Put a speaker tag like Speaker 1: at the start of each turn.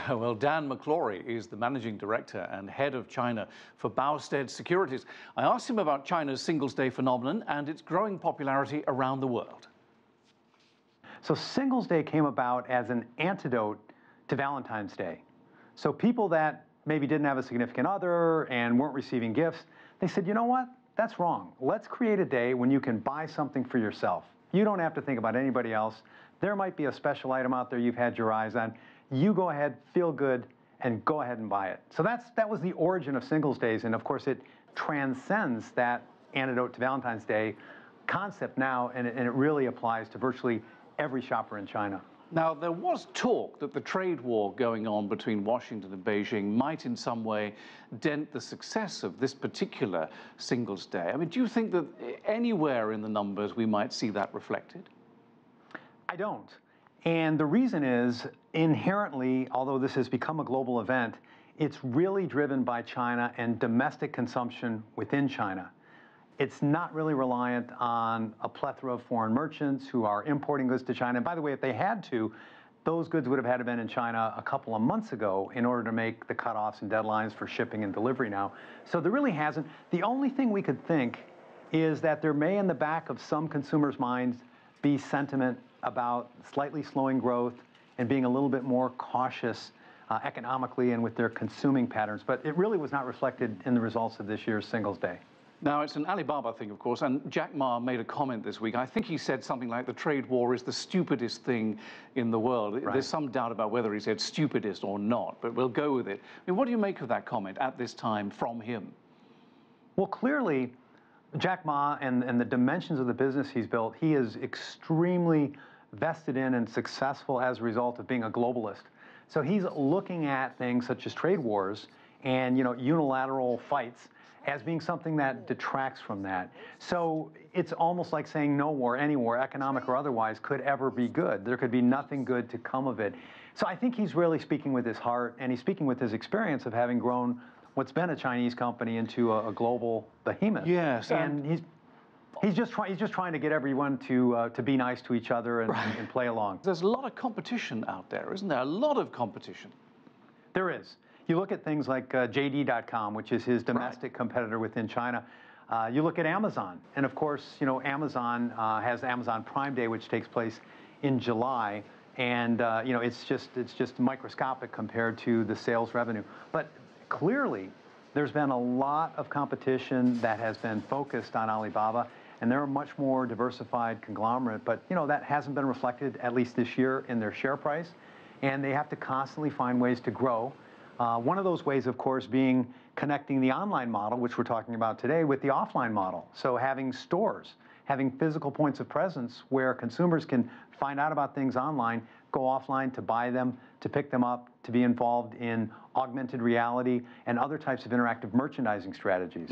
Speaker 1: Well, Dan McClory is the managing director and head of China for Boustead Securities. I asked him about China's Singles' Day phenomenon and its growing popularity around the world.
Speaker 2: So Singles' Day came about as an antidote to Valentine's Day. So people that maybe didn't have a significant other and weren't receiving gifts, they said, you know what? That's wrong. Let's create a day when you can buy something for yourself. You don't have to think about anybody else. There might be a special item out there you've had your eyes on. You go ahead, feel good, and go ahead and buy it. So that was the origin of Singles' Days, and of course it transcends that antidote to Valentine's Day concept now, and it really applies to virtually every shopper in China.
Speaker 1: Now, there was talk that the trade war going on between Washington and Beijing might in some way dent the success of this particular Singles' Day. I mean, do you think that anywhere in the numbers we might see that reflected?
Speaker 2: I don't. And the reason is, inherently, although this has become a global event, it's really driven by China and domestic consumption within China. It's not really reliant on a plethora of foreign merchants who are importing goods to China. And by the way, if they had to, those goods would have had to been in China a couple of months ago in order to make the cutoffs and deadlines for shipping and delivery now. So there really hasn't. The only thing we could think is that there may, in the back of some consumers' minds, be sentiment about slightly slowing growth and being a little bit more cautious economically and with their consuming patterns. But it really was not reflected in the results of this year's Singles' Day.
Speaker 1: Now, it's an Alibaba thing, of course, and Jack Ma made a comment this week. I think he said something like the trade war is the stupidest thing in the world. Right. There's some doubt about whether he said stupidest or not, but we'll go with it. I mean, what do you make of that comment at this time from him?
Speaker 2: Well, clearly, Jack Ma and the dimensions of the business he's built, he is extremely vested in and successful as a result of being a globalist. So he's looking at things such as trade wars and unilateral fights as being something that detracts from that. So it's almost like saying no war, any war, economic or otherwise, could ever be good. There could be nothing good to come of it. So I think he's really speaking with his heart, and he's speaking with his experience of having grown what's been a Chinese company into a global behemoth.
Speaker 1: Yes,
Speaker 2: and he's just trying to get everyone to be nice to each other and,
Speaker 1: right,
Speaker 2: and play along.
Speaker 1: There's a lot of competition out there, isn't there? A lot of competition.
Speaker 2: There is. You look at things like JD.com, which is his domestic
Speaker 1: right.
Speaker 2: competitor within China. You look at Amazon, and of course, Amazon has Amazon Prime Day, which takes place in July, and it's just microscopic compared to the sales revenue. But clearly, there's been a lot of competition that has been focused on Alibaba, and they're a much more diversified conglomerate. But that hasn't been reflected, at least this year, in their share price, and they have to constantly find ways to grow. One of those ways, of course, being connecting the online model, which we're talking about today, with the offline model. So having stores, having physical points of presence where consumers can find out about things online, go offline to buy them, to pick them up, to be involved in augmented reality and other types of interactive merchandising strategies.